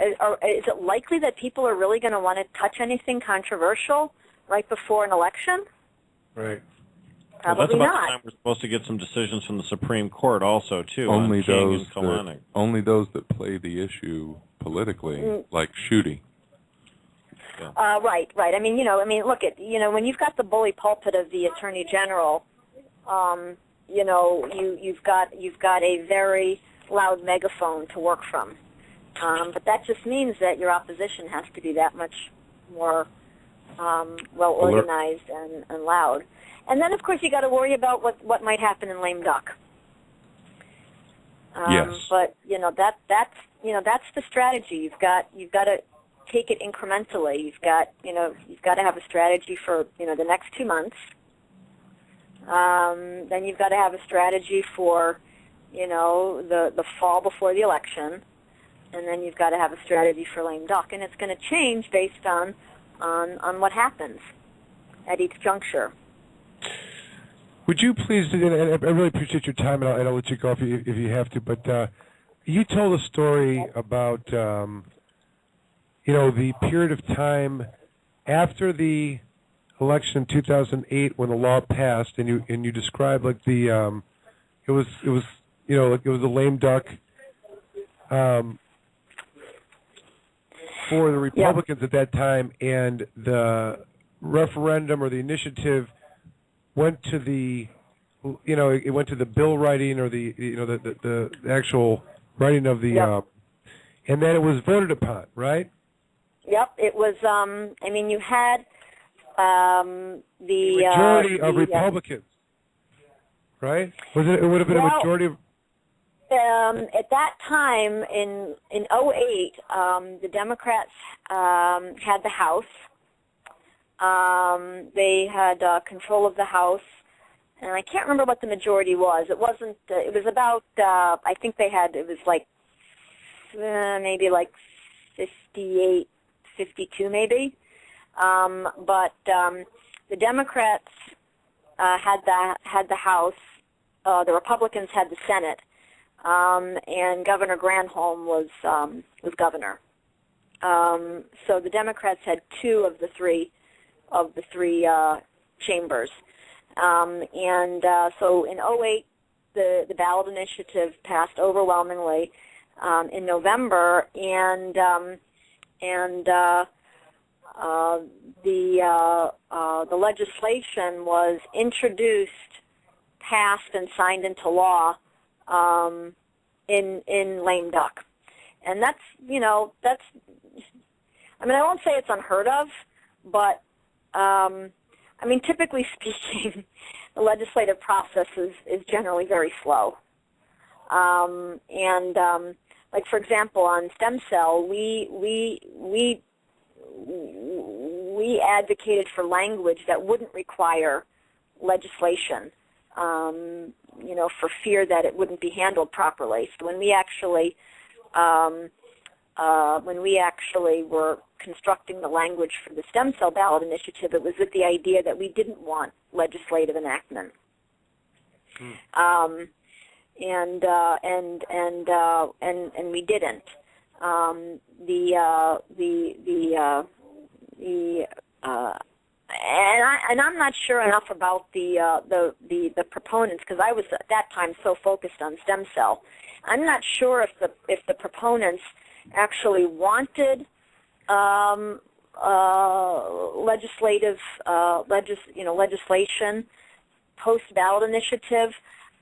is it likely that people are really going to want to touch anything controversial right before an election? Right. Probably that's about not. the time we're supposed to get some decisions from the Supreme Court also, too, Only on King those and Kalanick. that play the issue politically, like shooting. Yeah. Right. I mean, look at, when you've got the bully pulpit of the Attorney General, you've got a very loud megaphone to work from. But that just means that your opposition has to be that much more well organized and loud. And then, of course, you got to worry about what might happen in lame duck. Yes. But that's the strategy. You've got to take it incrementally. You've got to have a strategy for the next 2 months. Then you've got to have a strategy for the fall before the election, and then you've got to have a strategy for lame duck, and it's going to change based on what happens at each juncture. Would you please, and I really appreciate your time, and I'll let you go if you have to, but you told a story about, the period of time after the election in 2008 when the law passed, and you described like the, it was a lame duck for the Republicans at that time, and the referendum or the initiative went to the, it went to the bill writing or the actual writing of the, and then it was voted upon, right? Yep, it was. You had the majority of Republicans, right? It would have been a majority of. At that time in 2008, the Democrats had the House. They had control of the House, and I can't remember what the majority was. It wasn't. It was about. I think they had. It was like maybe like 58, 52, maybe. But the Democrats had the House. The Republicans had the Senate, and Governor Granholm was governor. So the Democrats had two of the three chambers. So in 2008, the ballot initiative passed overwhelmingly in November, and the legislation was introduced, passed, and signed into law in lame duck. And that's I won't say it's unheard of, but typically speaking, the legislative process is generally very slow. Like for example, on stem cell, we advocated for language that wouldn't require legislation, for fear that it wouldn't be handled properly. So when we actually were constructing the language for the stem cell ballot initiative, it was with the idea that we didn't want legislative enactment. And we didn't. And I'm not sure enough about the proponents, because I was at that time so focused on stem cell. I'm not sure if the proponents actually wanted legislation post ballot initiative.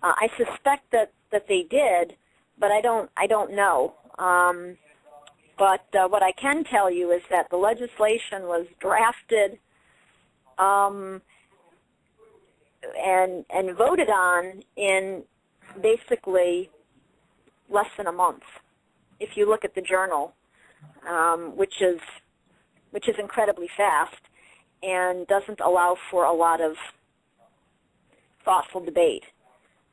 I suspect that they did, but I don't know. But what I can tell you is that the legislation was drafted and voted on in basically less than a month. If you look at the journal, which is incredibly fast and doesn't allow for a lot of thoughtful debate.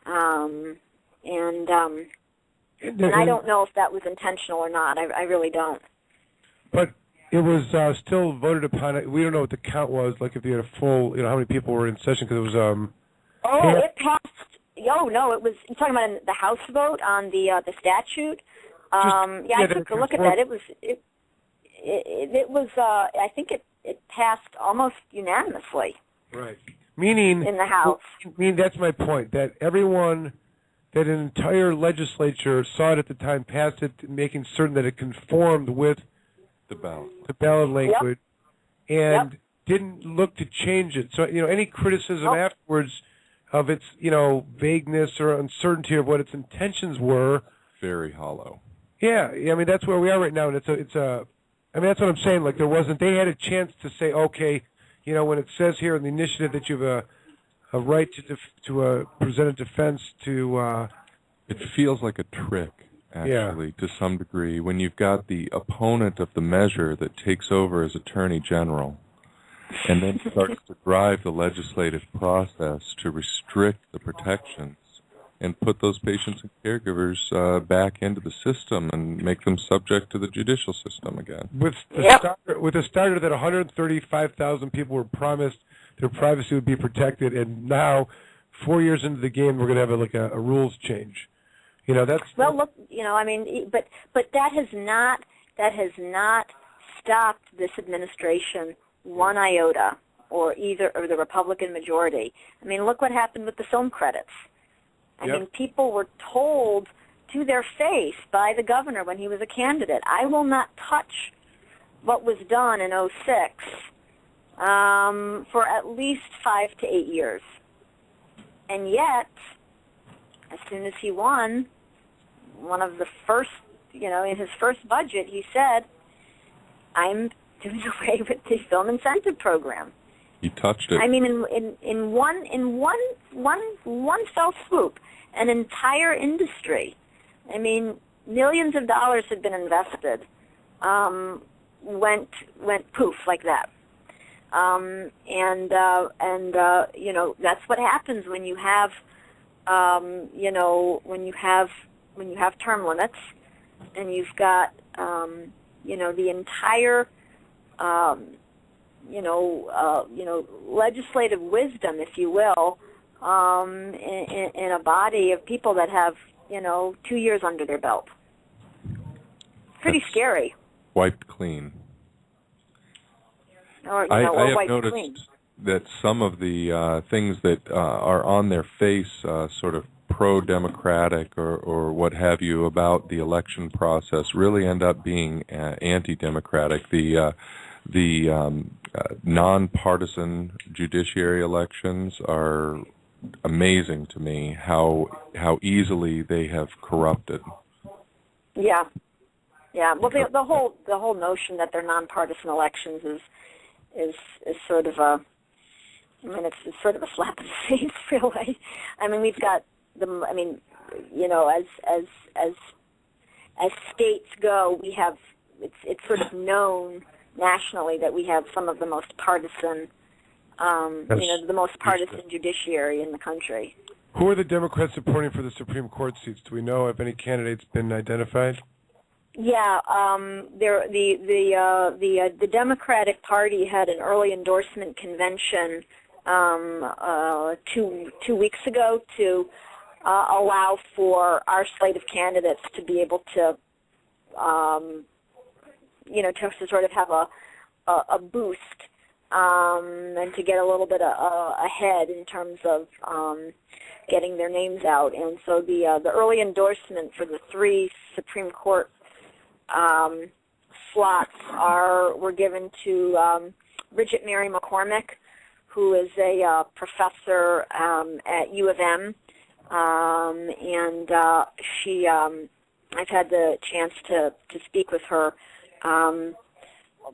And I don't know if that was intentional or not. I really don't. But it was still voted upon. We don't know what the count was, like if you had a full, how many people were in session, because it was... it passed. Oh, no, it was... You're talking about the House vote on the statute? I took a look at that. It was. I think it passed almost unanimously. Right. Meaning in the House. That's my point. That everyone, that an entire legislature saw it at the time, passed it, making certain that it conformed with the ballot language, Yep. and didn't look to change it. So any criticism afterwards of its vagueness or uncertainty of what its intentions were, very hollow. Yeah, I mean that's where we are right now, and it's a. I mean that's what I'm saying. Like they had a chance to say, okay, when it says here in the initiative that you have a right to present a defense to. It feels like a trick, actually, to some degree, when you've got the opponent of the measure that takes over as Attorney General, and then starts to drive the legislative process to restrict the protections and put those patients and caregivers back into the system and make them subject to the judicial system again. With the starter that 135,000 people were promised their privacy would be protected, and now 4 years into the game we're going to have a rules change. That's look. I mean, but that has not stopped this administration one iota, or the Republican majority. I mean, look what happened with the film credits. I mean, people were told to their face by the governor when he was a candidate, I will not touch what was done in '06 for at least 5 to 8 years. And yet, as soon as he won, one of the first, in his first budget, he said, I'm doing away with the film incentive program. He touched it. I mean, in one fell swoop, an entire industry. I mean, millions of dollars had been invested. Went poof like that. That's what happens when you have, when you have term limits, and you've got, the entire. Legislative wisdom, if you will, in a body of people that have, 2 years under their belt. Pretty scary. Wiped clean. I have wiped noticed clean. that some of the things that are on their face, sort of pro-democratic or what have you about the election process, really end up being anti-democratic. The nonpartisan judiciary elections are amazing to me. How easily they have corrupted. Yeah. Well, the whole notion that they're nonpartisan elections is sort of it's sort of a slap in the face, really. I mean, we've got as states go, we have it's sort of known nationally that we have some of the most partisan, the most partisan judiciary in the country. Who are the Democrats supporting for the Supreme Court seats? Do we know if any candidates been identified? Yeah, the Democratic Party had an early endorsement convention 2 weeks ago to allow for our slate of candidates to be able to. To sort of have a boost and to get a little bit ahead in terms of getting their names out. And so the early endorsement for the 3 Supreme Court slots were given to Bridget Mary McCormick, who is a professor at U of M, and she. I've had the chance to speak with her.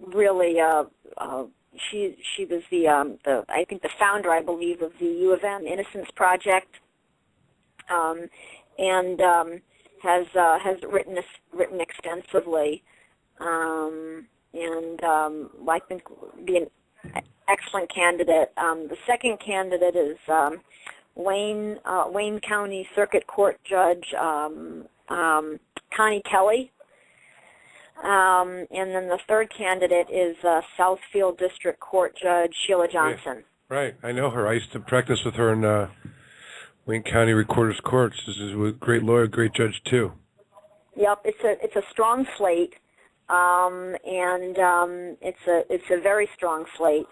Really, she was the I think the founder, I believe, of the U of M Innocence Project, and has written extensively, and I think be an excellent candidate. The second candidate is Wayne County Circuit Court Judge Connie Kelly. And then the third candidate is Southfield District Court Judge Sheila Johnson. Right. I know her. I used to practice with her in Wayne County Recorder's Court. She's a great lawyer, great judge, too. Yep, it's a strong slate, and it's a very strong slate,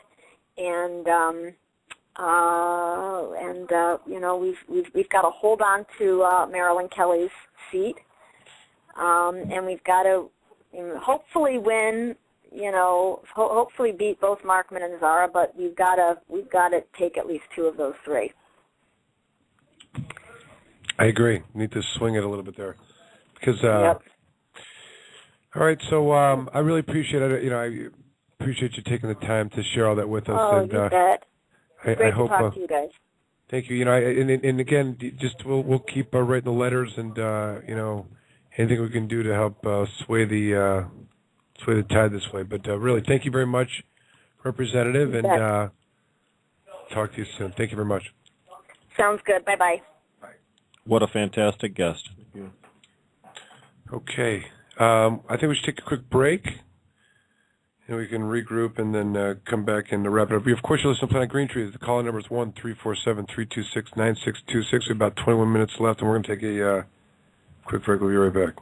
and you know, we've got to hold on to Marilyn Kelly's seat, and we've got to hopefully win. You know, hopefully beat both Markman and Zara, but we've got to take at least 2 of those 3. I agree. Need to swing it a little bit there, because. Yep. All right, so I really appreciate it. You know, I appreciate you taking the time to share all that with us. Oh, and, you bet. I hope. To talk to you guys. Thank you. You know, and again, just we'll keep writing the letters, and you know, anything we can do to help sway the tide this way. But really, thank you very much, Representative, and talk to you soon. Thank you very much. Sounds good. Bye-bye. What a fantastic guest. Okay. I think we should take a quick break, and we can regroup and then come back and wrap it up. Of course, you're listening to Planet Green Tree. The call number is 1-347-326-9626. We have about 21 minutes left, and we're going to take a quick break. We'll be right back.